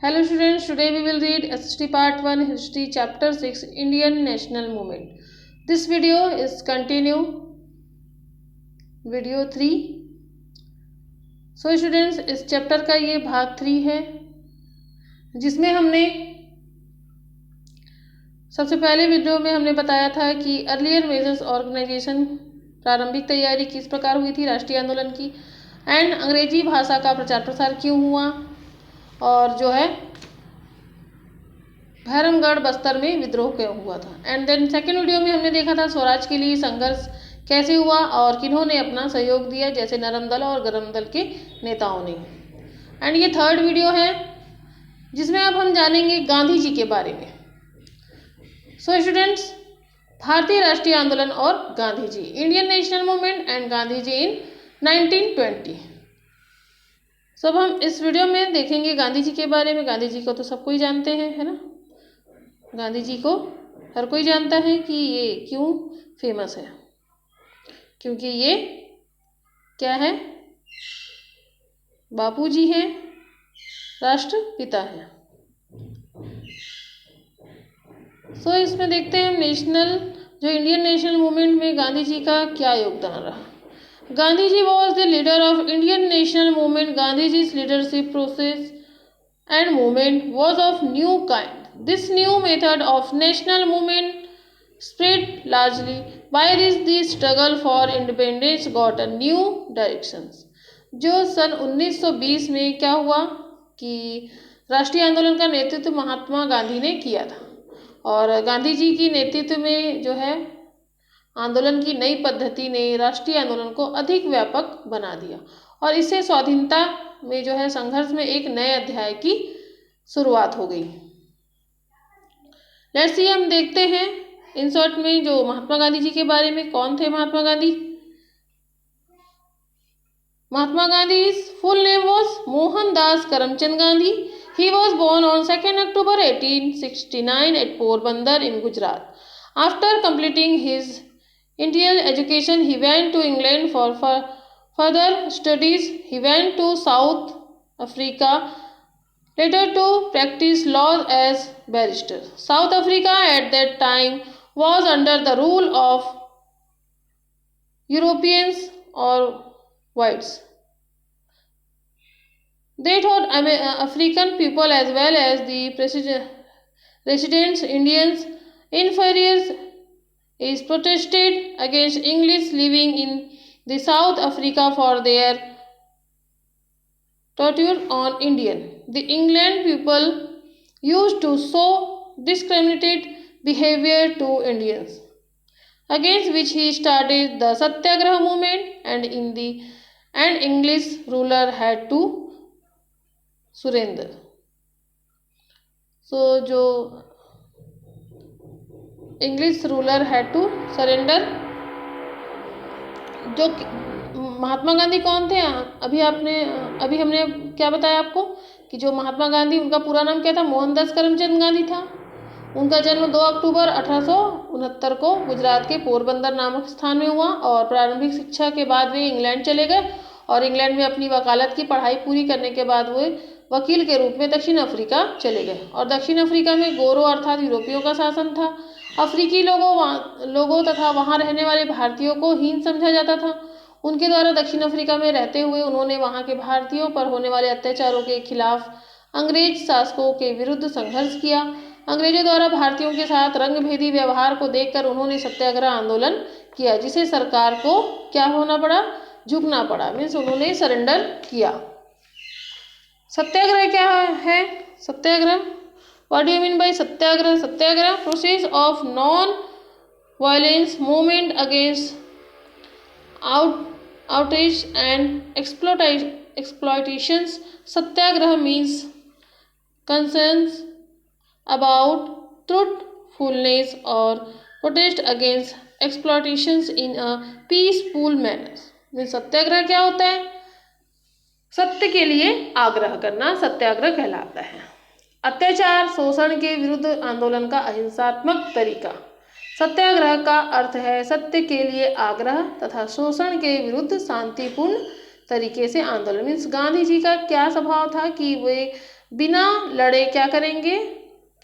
Hello students, today we will read SST Part 1 History Chapter 6 Indian National Movement. This video is continue video 3. So students, इस chapter का ये भाग 3 है जिसमें हमने सबसे पहले वीडियो में हमने बताया था कि अर्लियर मेजर्स ऑर्गेनाइजेशन प्रारंभिक तैयारी किस प्रकार हुई थी राष्ट्रीय आंदोलन की, एंड अंग्रेजी भाषा का प्रचार प्रसार क्यों हुआ, और जो है भैरमगढ़ बस्तर में विद्रोह क्यों हुआ था। एंड देन सेकेंड वीडियो में हमने देखा था स्वराज के लिए संघर्ष कैसे हुआ और किन्होंने अपना सहयोग दिया, जैसे नरम दल और गरम दल के नेताओं ने। एंड ये थर्ड वीडियो है जिसमें अब हम जानेंगे गांधी जी के बारे में। सो स्टूडेंट्स, भारतीय राष्ट्रीय आंदोलन और Gandhi ji, Indian national movement and Gandhi ji in 1920। सब हम इस वीडियो में देखेंगे गांधी जी के बारे में। गांधी जी को तो सब कोई जानते हैं, है ना। गांधी जी को हर कोई जानता है कि ये क्यों फेमस है, क्योंकि ये क्या है, बापूजी हैं, राष्ट्रपिता हैं। सो इसमें देखते हैं जो इंडियन नेशनल मूवमेंट में गांधी जी का क्या योगदान रहा। Gandhi ji was the leader of Indian national movement. Gandhiji's leadership process and movement was of new kind. This new method of national movement spread largely by this the struggle for independence got a new directions. जो सन 1920 में क्या हुआ कि राष्ट्रीय आंदोलन का नेतृत्व महात्मा गांधी ने किया था, और गांधी जी की नेतृत्व में जो है आंदोलन की नई पद्धति ने राष्ट्रीय आंदोलन को अधिक व्यापक बना दिया, और इससे स्वाधीनता में जो है संघर्ष में एक नए अध्याय की शुरुआत हो गई। लेट्स सी, हम देखते हैं इन शॉर्ट में जो महात्मा गांधी जी के बारे में। कौन थे Mahatma Gandhi? Mahatma Gandhi full name was Mohandas Karamchand Gandhi. He was born on 2nd October 1869 at Porbandar in Gujarat. After completing his initial education, he went to England for further studies. He went to South Africa later to practice law as barrister. South Africa at that time was under the rule of Europeans or whites. They taught African people as well as the residents, Indians, inferiors, is protested against English living in the South Africa for their torture on Indian. The England people used to show discriminated behavior to Indians, against which he started the Satyagraha movement, and English ruler had to surrender. So जो English ruler had to surrender. जो महात्मा गांधी कौन थे? अभी हमने क्या बताया आपको कि जो महात्मा गांधी, उनका पूरा नाम क्या था? मोहनदास करमचंद गांधी था। उनका जन्म 2 अक्टूबर 1869 को गुजरात के पोरबंदर नामक स्थान में हुआ, और प्रारंभिक शिक्षा के बाद वे इंग्लैंड चले गए, और इंग्लैंड में अपनी वकालत की पढ़ाई पूरी करने के बाद वे वकील के रूप में दक्षिण अफ्रीका चले गए। और दक्षिण अफ्रीका में गोरों अर्थात यूरोपियों का शासन था। अफ्रीकी लोगों तथा वहां रहने वाले भारतीयों को हीन समझा जाता था। उनके द्वारा दक्षिण अफ्रीका में रहते हुए उन्होंने वहां के भारतीयों पर होने वाले अत्याचारों के खिलाफ अंग्रेज शासकों के विरुद्ध संघर्ष किया। अंग्रेजों द्वारा भारतीयों के साथ रंगभेदी व्यवहार को देखकर उन्होंने सत्याग्रह आंदोलन किया, जिसे सरकार को क्या होना पड़ा? झुकना पड़ा, मीन्स उन्होंने सरेंडर किया। सत्याग्रह क्या है? सत्याग्रह, what do you mean by Satyagraha? Satyagraha process of non-violence movement against outrage and exploitations. Satyagraha means concerns about truthfulness or protest against exploitations in a peaceful manner. Means satyagraha क्या होता है? सत्य के लिए आग्रह करना सत्याग्रह कहलाता है। अत्याचार शोषण के विरुद्ध आंदोलन का अहिंसात्मक तरीका। सत्याग्रह का अर्थ है सत्य के लिए आग्रह तथा शोषण के विरुद्ध शांतिपूर्ण तरीके से आंदोलन। मीन्स गांधी जी का क्या स्वभाव था कि वे बिना लड़े क्या करेंगे,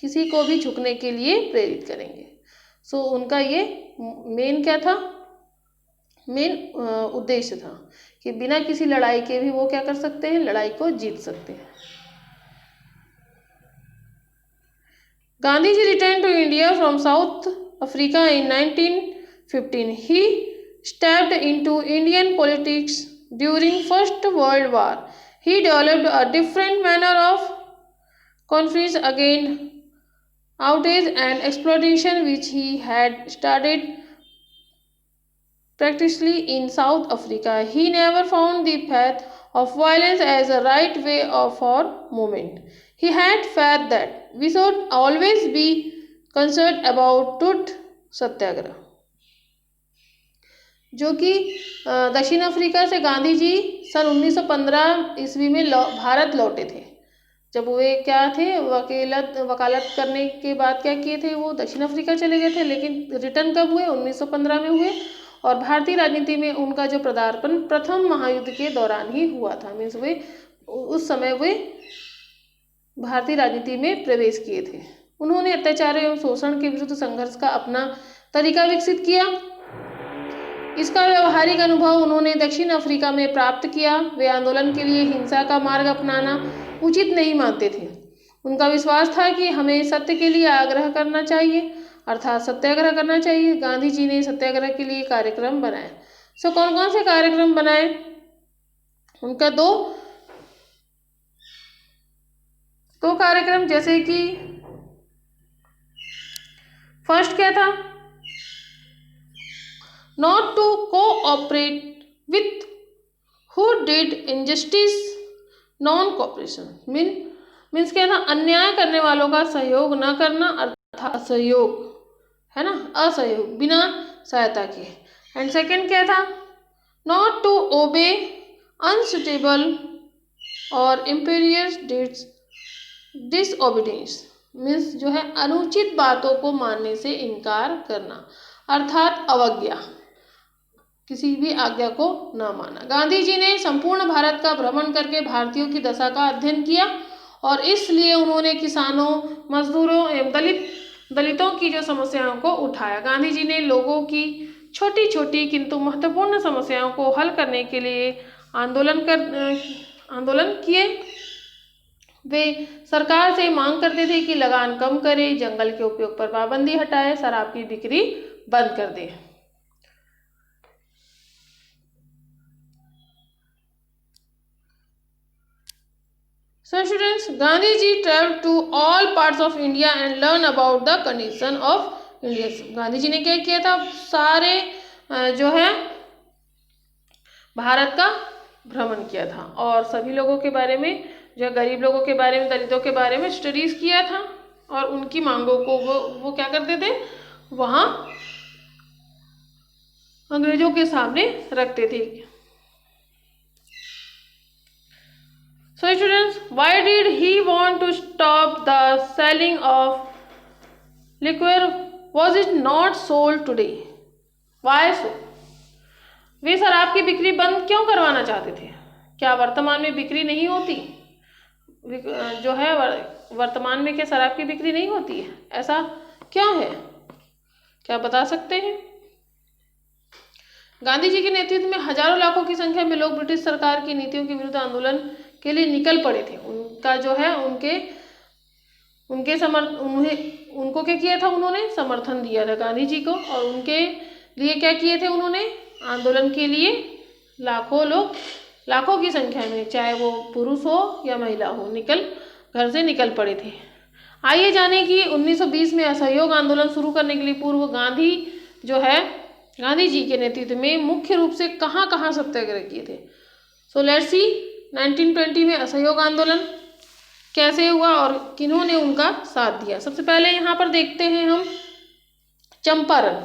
किसी को भी झुकने के लिए प्रेरित करेंगे। सो उनका ये मेन क्या था, मेन उद्देश्य था कि बिना किसी लड़ाई के भी वो क्या कर सकते हैं, लड़ाई को जीत सकते हैं। Gandhi ji return to India from South Africa in 1915. He stepped into Indian politics during First World War. He developed a different manner of conflict against outrage and exploitation which he had started practically in South Africa. He never found the path of violence as a right way for movement. He had faith that we should always be concerned about truth सत्याग्रह, जो कि दक्षिण Africa से गांधी जी सन 1915 ईस्वी में भारत लौटे थे। जब वे क्या थे, वकालत करने के बाद क्या किए थे, वो दक्षिण अफ्रीका चले गए थे, लेकिन रिटर्न कब हुए, 1915 में हुए। और भारतीय राजनीति में उनका जो पदार्पण प्रथम महायुद्ध के दौरान ही हुआ था। मीन्स वे उस समय वे भारतीय राजनीति में प्रवेश किए थे। उन्होंने अत्याचार एवं शोषण के विरुद्ध संघर्ष का अपना तरीका विकसित किया। इसका व्यवहारिक अनुभव उन्होंने दक्षिण अफ्रीका में प्राप्त किया। वे आंदोलन के लिए हिंसा का मार्ग अपनाना उचित नहीं मानते थे। उनका विश्वास था कि हमें सत्य के लिए आग्रह करना चाहिए, अर्थात सत्याग्रह करना चाहिए। गांधी जी ने सत्याग्रह के लिए कार्यक्रम बनाए। सो कौन कौन से कार्यक्रम बनाए, उनका दो कार्यक्रम, जैसे कि फर्स्ट क्या था, not to cooperate with who did injustice, non cooperation means क्या था, अन्याय करने वालों का सहयोग न करना, अर्थात असहयोग, है ना, असहयोग, बिना सहायता के। एंड सेकंड क्या था, नॉट टू ओबे अनसुटेबल और इम्पीरियस डिसओबीडियंस मीन्स जो है अनुचित बातों को मानने से इनकार करना, अर्थात अवज्ञा, किसी भी आज्ञा को न माना। गांधी जी ने संपूर्ण भारत का भ्रमण करके भारतीयों की दशा का अध्ययन किया और इसलिए उन्होंने किसानों, मजदूरों एवं दलितों की जो समस्याओं को उठाया। गांधी जी ने लोगों की छोटी छोटी किंतु महत्वपूर्ण समस्याओं को हल करने के लिए आंदोलन किए। वे सरकार से मांग करते थे कि लगान कम करे, जंगल के उपयोग पर पाबंदी हटाए, शराब की बिक्री बंद कर दे। So students, Gandhi ji traveled to all parts of India and learn about the condition of India. Gandhi ji ने क्या किया था, सारे जो है भारत का भ्रमण किया था और सभी लोगों के बारे में, जो गरीब लोगों के बारे में, दलितों के बारे में स्टडीज किया था और उनकी मांगों को वो क्या करते थे, वहाँ अंग्रेजों के सामने रखते थे। So students, why did he want to stop the selling of liquor? Was it not sold today? Why so? वे शराब की बिक्री बंद क्यों करवाना चाहते थे? क्या वर्तमान में बिक्री नहीं होती? जो है वर्तमान में क्या शराब की बिक्री नहीं होती है? ऐसा क्यों है, क्या बता सकते हैं? गांधी जी के नेतृत्व में हजारों लाखों की संख्या में लोग ब्रिटिश सरकार की नीतियों के विरुद्ध आंदोलन के लिए निकल पड़े थे। उनका जो है उनको क्या किया था, उन्होंने समर्थन दिया था गांधी जी को और उनके लिए क्या किए थे, उन्होंने आंदोलन के लिए लाखों की संख्या में, चाहे वो पुरुष हो या महिला हो, घर से निकल पड़े थे। आइए जाने कि 1920 में असहयोग आंदोलन शुरू करने के लिए पूर्व गांधी जी के नेतृत्व में मुख्य रूप से कहाँ सत्याग्रह किए थे। सो लेट्स सी 1920 में असहयोग आंदोलन कैसे हुआ और किन्होंने उनका साथ दिया। सबसे पहले यहाँ पर देखते हैं हम Champaran.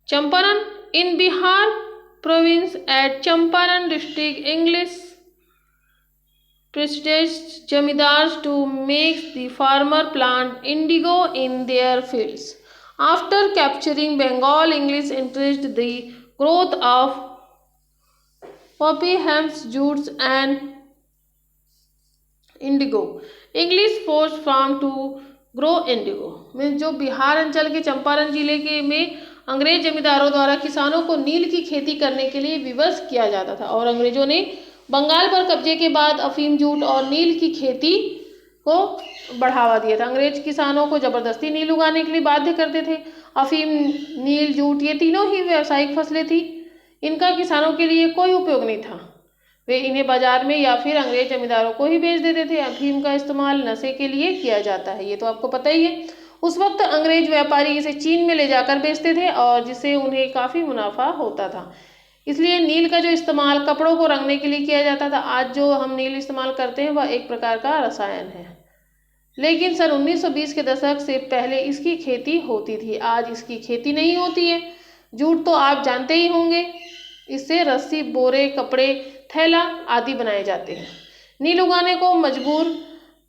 Champaran in Bihar province at Champaran district, English prestigious jamidars to make the farmer plant indigo in their fields. After capturing Bengal, English encouraged the growth of poppy, hemp, jutes and indigo. English force farm to grow indigo. में जो बिहार अंचल के चंपारण जिले के में अंग्रेज जमींदारों द्वारा किसानों को नील की खेती करने के लिए विवश किया जाता था और अंग्रेजों ने बंगाल पर कब्जे के बाद अफीम, जूट और नील की खेती को बढ़ावा दिया था। अंग्रेज किसानों को जबरदस्ती नील उगाने के लिए बाध्य करते थे। अफीम, नील, जूट ये तीनों ही व्यावसायिक फसलें थी। इनका किसानों के लिए कोई उपयोग नहीं था। वे इन्हें बाजार में या फिर अंग्रेज जमींदारों को ही बेच देते थे। अफीम का इस्तेमाल नशे के लिए किया जाता है, ये तो आपको पता ही है। उस वक्त अंग्रेज व्यापारी इसे चीन में ले जाकर बेचते थे और जिससे उन्हें काफ़ी मुनाफा होता था। इसलिए नील का जो इस्तेमाल कपड़ों को रंगने के लिए किया जाता था। आज जो हम नील इस्तेमाल करते हैं वह एक प्रकार का रसायन है, लेकिन सन 1920 के दशक से पहले इसकी खेती होती थी। आज इसकी खेती नहीं होती है। जूट तो आप जानते ही होंगे, इससे रस्सी, बोरे, कपड़े, थैला आदि बनाए जाते हैं। नील उगाने को मजबूर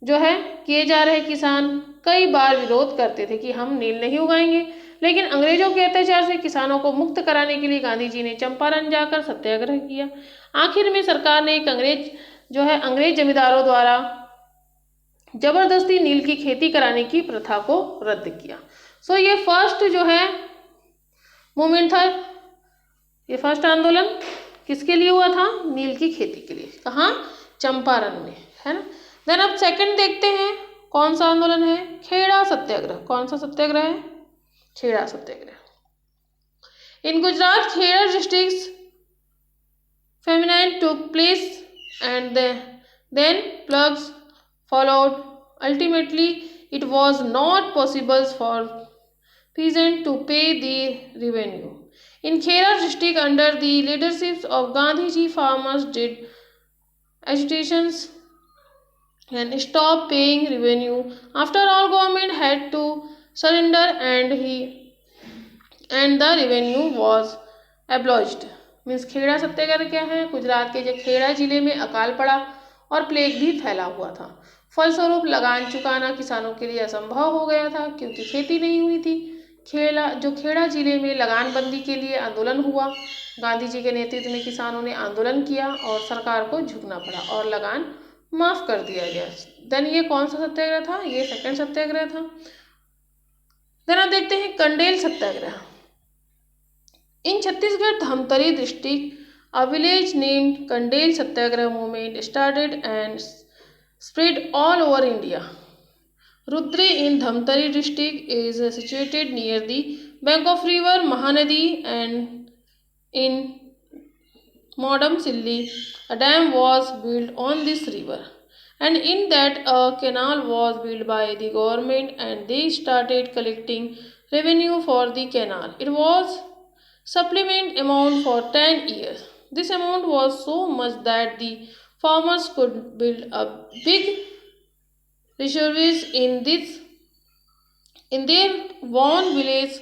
जो है किए जा रहे किसान कई बार विरोध करते थे कि हम नील नहीं उगाएंगे, लेकिन अंग्रेजों के अत्याचार से किसानों को मुक्त कराने के लिए गांधी जी ने चंपारण जाकर सत्याग्रह किया। आखिर में सरकार ने एक अंग्रेज जमींदारों द्वारा जबरदस्ती नील की खेती कराने की प्रथा को रद्द किया। सो ये फर्स्ट जो है मूवमेंट था, ये फर्स्ट आंदोलन किसके लिए हुआ था? नील की खेती के लिए। कहाँ? चंपारण में, है ना। देन अब सेकंड देखते हैं, कौन सा आंदोलन है? खेड़ा सत्याग्रह। कौन सा सत्याग्रह है? Kheda satyagraha. In Gujarat, Kheda district famine took place and then plugs followed. Ultimately, it was not possible for peasants to pay the revenue. In Khera district, under the leadership of Gandhiji, farmers did agitations and stopped paying revenue. After all, government had to surrender and the revenue was abolished. Means Kheda satyagraha क्या है? गुजरात के जो खेड़ा जिले में अकाल पड़ा और plague भी फैला हुआ था। फलस्वरूप लगान चुकाना किसानों के लिए असंभव हो गया था क्योंकि खेती नहीं हुई थी। खेड़ा जिले में लगान बंदी के लिए आंदोलन हुआ। गांधी जी के नेतृत्व में किसानों ने आंदोलन किया और सरकार को झुकना पड़ा और लगान माफ कर दिया गया। देन ये कौन सा सत्याग्रह था? ये सेकंड सत्याग्रह था। देन आप देखते हैं Kandel satyagraha. In Chhattisgarh Dhamtari district a village named Kandel Satyagraha movement started and spread all over India. Rudre in Dhamtari district is situated near the bank of river Mahanadi, and in Modam Silli a dam was built on this river, and in that a canal was built by the government and they started collecting revenue for the canal. It was supplement amount for 10 years. This amount was so much that the farmers could build a big reservoirs in their own village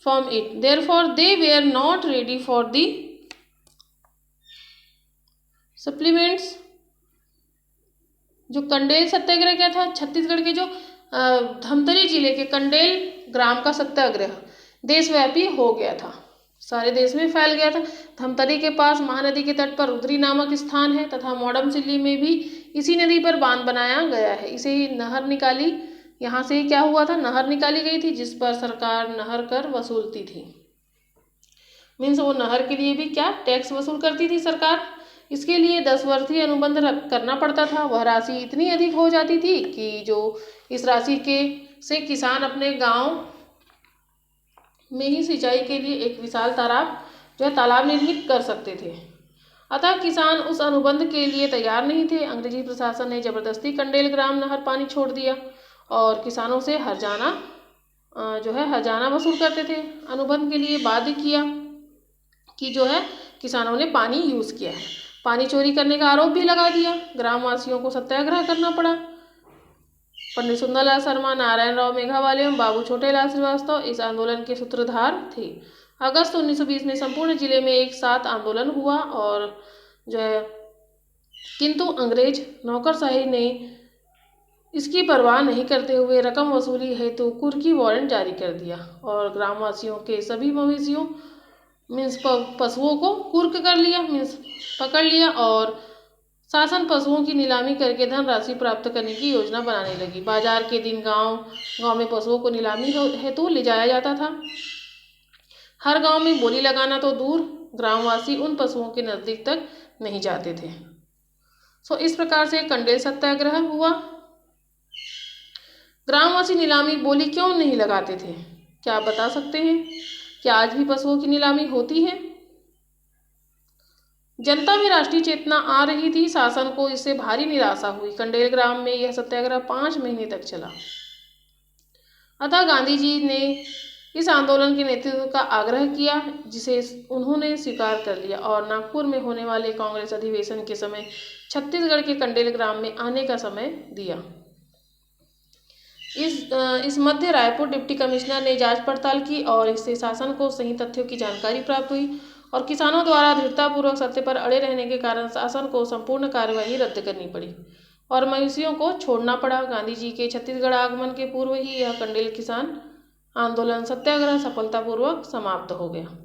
from it. Therefore, they were not ready for the supplements. जो कंडेल सत्याग्रह क्या था? छत्तीसगढ़ के जो धमतरी जिले के कंडेल ग्राम का सत्याग्रह देशव्यापी हो गया था, सारे देश में फैल गया था। धमतरी के पास महानदी के तट पर रुद्री नामक स्थान है तथा मोडम सिल्ली में भी इसी नदी पर बांध बनाया गया है। इसे ही नहर निकाली, यहाँ से ही क्या हुआ था? नहर निकाली गई थी जिस पर सरकार नहर कर वसूलती थी। मीन्स वो नहर के लिए भी क्या टैक्स वसूल करती थी सरकार। इसके लिए 10 वर्षीय अनुबंध करना पड़ता था। वह राशि इतनी अधिक हो जाती थी कि जो इस राशि से किसान अपने गाँव में ही सिंचाई के लिए एक विशाल तालाब निर्मित कर सकते थे। अतः किसान उस अनुबंध के लिए तैयार नहीं थे। अंग्रेजी प्रशासन ने जबरदस्ती कंडेल ग्राम नहर पानी छोड़ दिया और किसानों से हर्जाना वसूल करते थे। अनुबंध के लिए बाध्य किया कि किसानों ने पानी यूज़ किया है। पानी चोरी करने का आरोप भी लगा दिया। ग्रामवासियों को सत्याग्रह करना पड़ा। पंडित सुंदरलाल शर्मा, नारायण राव मेघावाले एवं बाबू छोटेलाल श्रीवास्तव इस आंदोलन के सूत्रधार थे। अगस्त 1920 में संपूर्ण जिले में एक साथ आंदोलन हुआ और किंतु अंग्रेज नौकरशाही ने इसकी परवाह नहीं करते हुए रकम वसूली हेतु कुर्की वारंट जारी कर दिया और ग्रामवासियों के सभी मवेशियों मीन्स पशुओं को कुर्क कर लिया, मीन्स पकड़ लिया और शासन पशुओं की नीलामी करके धनराशि प्राप्त करने की योजना बनाने लगी। बाजार के दिन गांव में पशुओं को नीलामी हेतु ले जाया जाता था। हर गांव में बोली लगाना तो दूर, ग्रामवासी उन पशुओं के नज़दीक तक नहीं जाते थे। इस प्रकार से कंडेल सत्याग्रह हुआ। ग्रामवासी नीलामी बोली क्यों नहीं लगाते थे, क्या आप बता सकते हैं? क्या आज भी पशुओं की नीलामी होती है? जनता में राष्ट्रीय चेतना आ रही थी, शासन को इससे भारी निराशा हुई। कंडेल ग्राम में यह सत्याग्रह 5 महीने तक चला। अतः गांधी जी ने इस आंदोलन के नेतृत्व का आग्रह किया, जिसे उन्होंने स्वीकार कर लिया और नागपुर में होने वाले कांग्रेस अधिवेशन के समय छत्तीसगढ़ के कंडेल ग्राम में आने का समय दिया। इस मध्य रायपुर डिप्टी कमिश्नर ने जांच पड़ताल की और इससे शासन को सही तथ्यों की जानकारी प्राप्त हुई और किसानों द्वारा दृढ़तापूर्वक सत्य पर अड़े रहने के कारण शासन को संपूर्ण कार्यवाही रद्द करनी पड़ी और मवेशियों को छोड़ना पड़ा। गांधी जी के छत्तीसगढ़ आगमन के पूर्व ही यह कंडेल किसान आंदोलन सत्याग्रह सफलतापूर्वक समाप्त हो गया।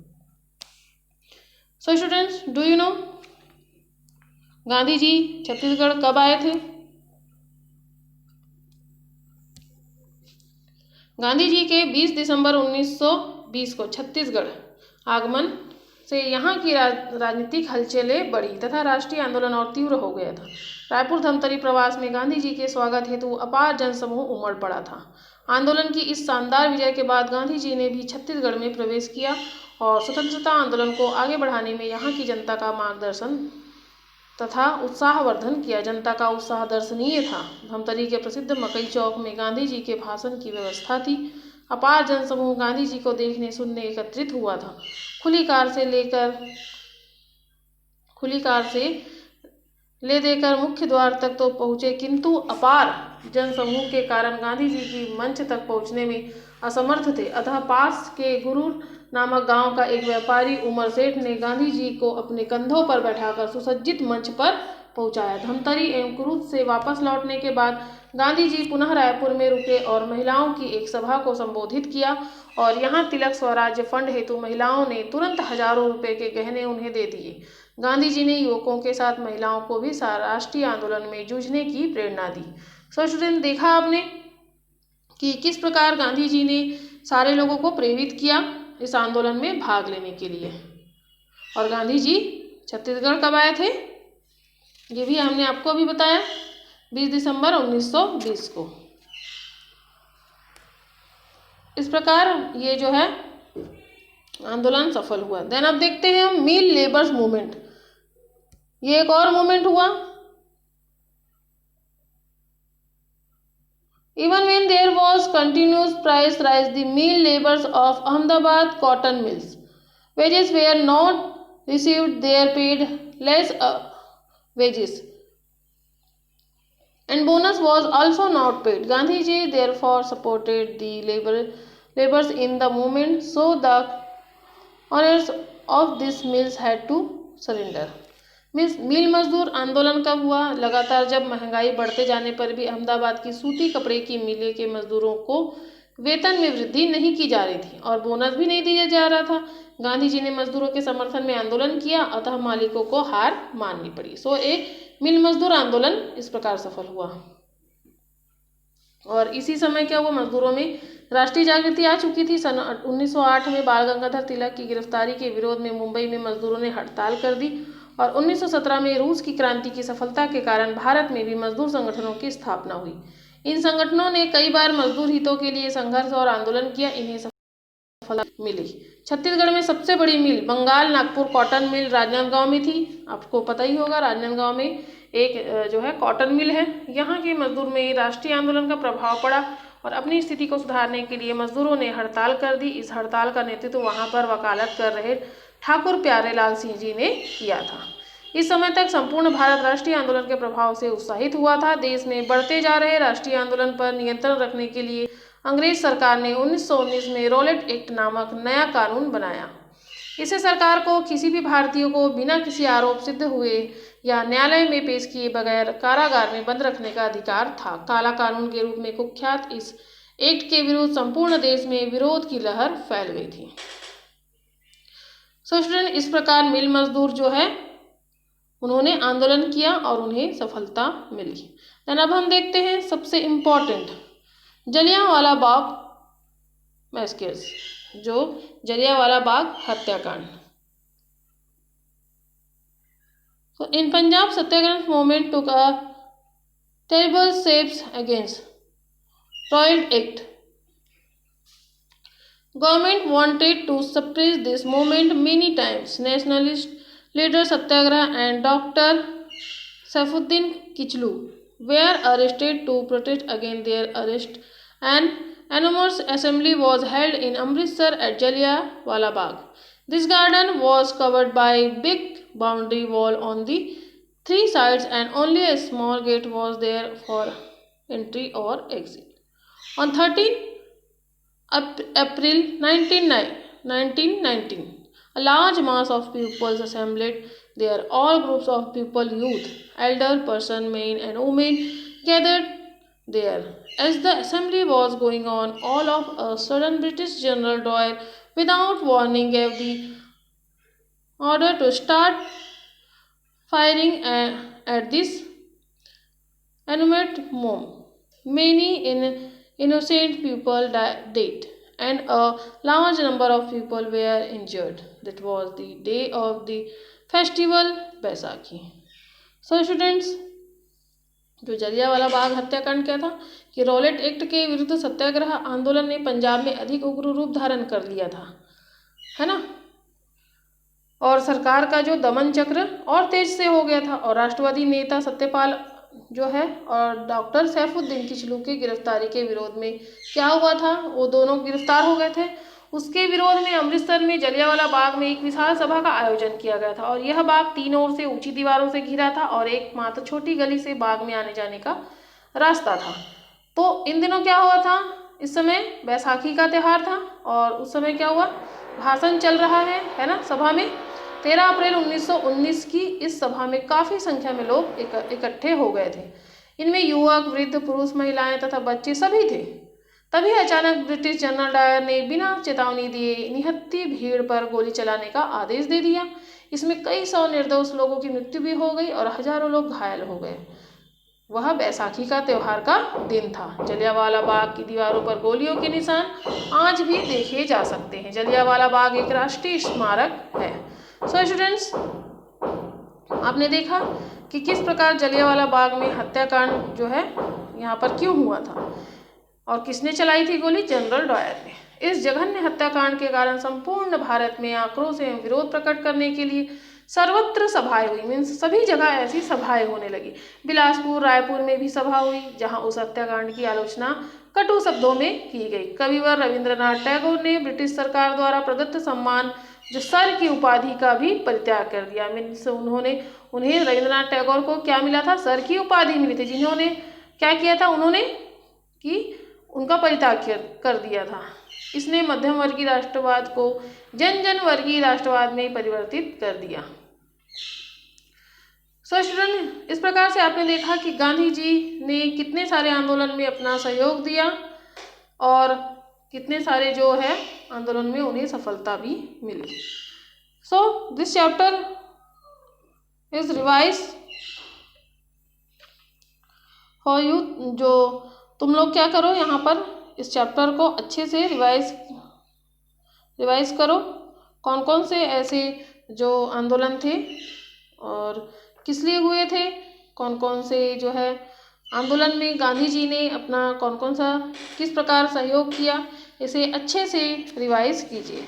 So students, do you know Gandhi ji Chhattisgarh कब आए थे? गांधी जी के 20 दिसंबर 1920 को छत्तीसगढ़ आगमन से यहाँ की राजनीतिक हलचलें बढ़ी तथा राष्ट्रीय आंदोलन और तीव्र हो गया था। रायपुर धमतरी प्रवास में गांधी जी के स्वागत हेतु अपार जनसमूह उमड़ पड़ा था। आंदोलन की इस शानदार विजय के बाद गांधी जी ने भी छत्तीसगढ़ में प्रवेश किया और स्वतंत्रता आंदोलन को आगे बढ़ाने में यहाँ की जनता का मार्गदर्शन तथा उत्साहवर्धन किया। जनता का उत्साह दर्शनीय था। धमतरी के प्रसिद्ध मकई चौक में गांधी जी के भाषण की व्यवस्था थी। अपार जनसमूह गांधी जी को देखने सुनने एकत्रित हुआ था। खुली कार से ले देकर मुख्य द्वार तक तो पहुंचे, किंतु अपार जनसमूह के कारण गांधी जी की मंच तक पहुंचने में असमर्थ थे। अतः पास के गुरूर नामक गांव का एक व्यापारी उमर सेठ ने गांधी जी को अपने कंधों पर बैठाकर सुसज्जित मंच पर पहुंचाया। धमतरी एवं कुरुद से वापस लौटने के बाद गांधी जी पुनः रायपुर में रुके और महिलाओं की एक सभा को संबोधित किया और यहाँ तिलक स्वराज्य फंड हेतु महिलाओं ने तुरंत हजारों रुपए के गहने उन्हें दे दिए। गांधी जी ने युवकों के साथ महिलाओं को भी राष्ट्रीय आंदोलन में जूझने की प्रेरणा दी। सो स्टूडेंट, देखा आपने कि किस प्रकार गांधी जी ने सारे लोगों को प्रेरित किया इस आंदोलन में भाग लेने के लिए। और गांधी जी छत्तीसगढ़ कब आए थे, ये भी हमने आपको अभी बताया, 20 दिसंबर 1920 को। इस प्रकार ये जो है आंदोलन सफल हुआ। देन अब देखते हैं हम मिल लेबर्स मूवमेंट। ये एक और मूवमेंट हुआ। Even when there was continuous price rise, the mill laborers of Ahmedabad cotton mills wages were not received. They are paid less wages, and bonus was also not paid. Gandhi ji therefore supported the laborers in the movement, so the owners of these mills had to surrender. मिल मजदूर आंदोलन कब हुआ? लगातार जब महंगाई बढ़ते जाने पर भी अहमदाबाद की सूती कपड़े की मिलें के मजदूरों को वेतन में वृद्धि नहीं की जा रही थी और बोनस भी नहीं दिया जा रहा था। गांधी जी ने मजदूरों के समर्थन में आंदोलन किया, अतः मालिकों को हार माननी पड़ी। एक मिल मजदूर आंदोलन इस प्रकार सफल हुआ। और इसी समय क्या हुआ, मजदूरों में राष्ट्रीय जागृति आ चुकी थी। सन 1908 में बाल गंगाधर तिलक की गिरफ्तारी के विरोध में मुंबई में मजदूरों ने हड़ताल कर दी और 1917 में रूस की क्रांति की सफलता के कारण भारत में भी मजदूर संगठनों की स्थापना हुई। इन संगठनों ने कई बार मजदूर हितों के लिए संघर्ष और आंदोलन किया, इन्हें सफलता मिली। छत्तीसगढ़ में सबसे बड़ी मिल बंगाल नागपुर कॉटन मिल राजनांदगांव में थी। आपको पता ही होगा, राजनांदगांव में एक जो है कॉटन मिल है। यहाँ के मजदूर में राष्ट्रीय आंदोलन का प्रभाव पड़ा और अपनी स्थिति को सुधारने के लिए मजदूरों ने हड़ताल कर दी। इस हड़ताल का नेतृत्व वहाँ पर वकालत कर रहे ठाकुर प्यारेलाल सिंह जी ने किया था। इस समय तक संपूर्ण भारत राष्ट्रीय आंदोलन के प्रभाव से उत्साहित हुआ था। देश में बढ़ते जा रहे राष्ट्रीय आंदोलन पर नियंत्रण रखने के लिए अंग्रेज सरकार ने 1919 में रॉलेट एक्ट नामक नया कानून बनाया। इससे सरकार को किसी भी भारतीय को बिना किसी आरोप सिद्ध हुए या न्यायालय में पेश किए बगैर कारागार में बंद रखने का अधिकार था। काला कानून के रूप में कुख्यात इस एक्ट के विरुद्ध संपूर्ण देश में विरोध की लहर फैल गई थी। सो स्टूडेंट, इस प्रकार मिल मजदूर जो है उन्होंने आंदोलन किया और उन्हें सफलता मिली। देन अब हम देखते हैं सबसे इम्पोर्टेंट जलियांवाला बाग मैसेकर्स, जो जलियांवाला बाग हत्याकांड। So in Punjab, Satyagraha movement took a terrible steps against Royal Act. Government wanted to suppress this movement many times. Nationalist leader Satyagraha and Dr. Saifuddin Kichlu were arrested to protest against their arrest. An enormous assembly was held in Amritsar at Jallianwala Bagh. This garden was covered by big boundary wall on the three sides and only a small gate was there for entry or exit. On 13 April 1919, a large mass of pupils assembled there. All groups of people, youth, elder person, men and women gathered there. As the assembly was going on, all of a sudden British General Dwyer, without warning, gave the order to start firing at this animate mob. Many innocent people died and a large number of people were injured. That was the day of the festival Baisakhi. So students, जो जलियांवाला बाग हत्याकांड क्या था कि Rowlatt act के विरुद्ध सत्याग्रह आंदोलन ने पंजाब में अधिक उग्र रूप धारण कर लिया था, है ना, और सरकार का जो दमन चक्र और तेज से हो गया था। और राष्ट्रवादी नेता सत्यपाल जो है और डॉक्टर सैफुद्दीन किचलू की गिरफ्तारी के विरोध में क्या हुआ था, वो दोनों गिरफ्तार हो गए थे। उसके विरोध में अमृतसर में जलियांवाला बाग में एक विशाल सभा का आयोजन किया गया था और यह बाग तीनों ओर से ऊंची दीवारों से घिरा था और एक मात्र छोटी गली से बाग में आने जाने का रास्ता था। तो इन दिनों क्या हुआ था, इस समय बैसाखी का त्यौहार था और उस समय क्या हुआ, भाषण चल रहा है ना सभा में। 13 अप्रैल 1919 की इस सभा में काफ़ी संख्या में लोग इकट्ठे हो गए थे। इनमें युवक, वृद्ध, पुरुष, महिलाएं तथा बच्चे सभी थे। तभी अचानक ब्रिटिश जनरल डायर ने बिना चेतावनी दिए निहत्थी भीड़ पर गोली चलाने का आदेश दे दिया। इसमें कई सौ निर्दोष लोगों की मृत्यु भी हो गई और हजारों लोग घायल हो गए। वह बैसाखी का त्यौहार का दिन था। जलियांवाला बाग की दीवारों पर गोलियों के निशान आज भी देखे जा सकते हैं। जलियांवाला बाग एक राष्ट्रीय स्मारक है। सो स्टूडेंट्स, आपने देखा कि किस प्रकार जलियांवाला बाग में हत्याकांड जो है यहाँ पर क्यों हुआ था और किसने चलाई थी गोली, जनरल डायर ने। इस जघन्य हत्याकांड के कारण संपूर्ण भारत में आक्रोश एवं विरोध प्रकट करने के लिए सर्वत्र सभाएं हुई। मीन्स सभी जगह ऐसी सभाएं होने लगी। बिलासपुर, रायपुर में भी सभा हुई जहां उस हत्याकांड की आलोचना कटु शब्दों में की गई। कविवर रविंद्रनाथ टैगोर ने ब्रिटिश सरकार द्वारा प्रदत्त सम्मान जो सर की उपाधि का भी परित्याग कर दिया। मीन्स उन्हें रविंद्रनाथ टैगोर को क्या मिला था, सर की उपाधि मिली थी, जिन्होंने क्या किया था, उन्होंने कि उनका परित्याग कर दिया था। इसने मध्यम वर्गीय राष्ट्रवाद को जन वर्गीय राष्ट्रवाद में परिवर्तित कर दिया। सो स्टूडेंट, इस प्रकार से आपने देखा कि गांधी जी ने कितने सारे आंदोलन में अपना सहयोग दिया और कितने सारे जो है आंदोलन में उन्हें सफलता भी मिली। So this chapter is revise for you. जो तुम लोग क्या करो, यहाँ पर इस चैप्टर को अच्छे से रिवाइज करो। कौन कौन से ऐसे जो आंदोलन थे और किस लिए हुए थे, कौन कौन से जो है आंदोलन में गांधी जी ने अपना कौन कौन सा किस प्रकार सहयोग किया, इसे अच्छे से रिवाइज कीजिए।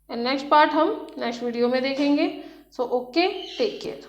एंड नेक्स्ट पार्ट हम नेक्स्ट वीडियो में देखेंगे। So okay, take care.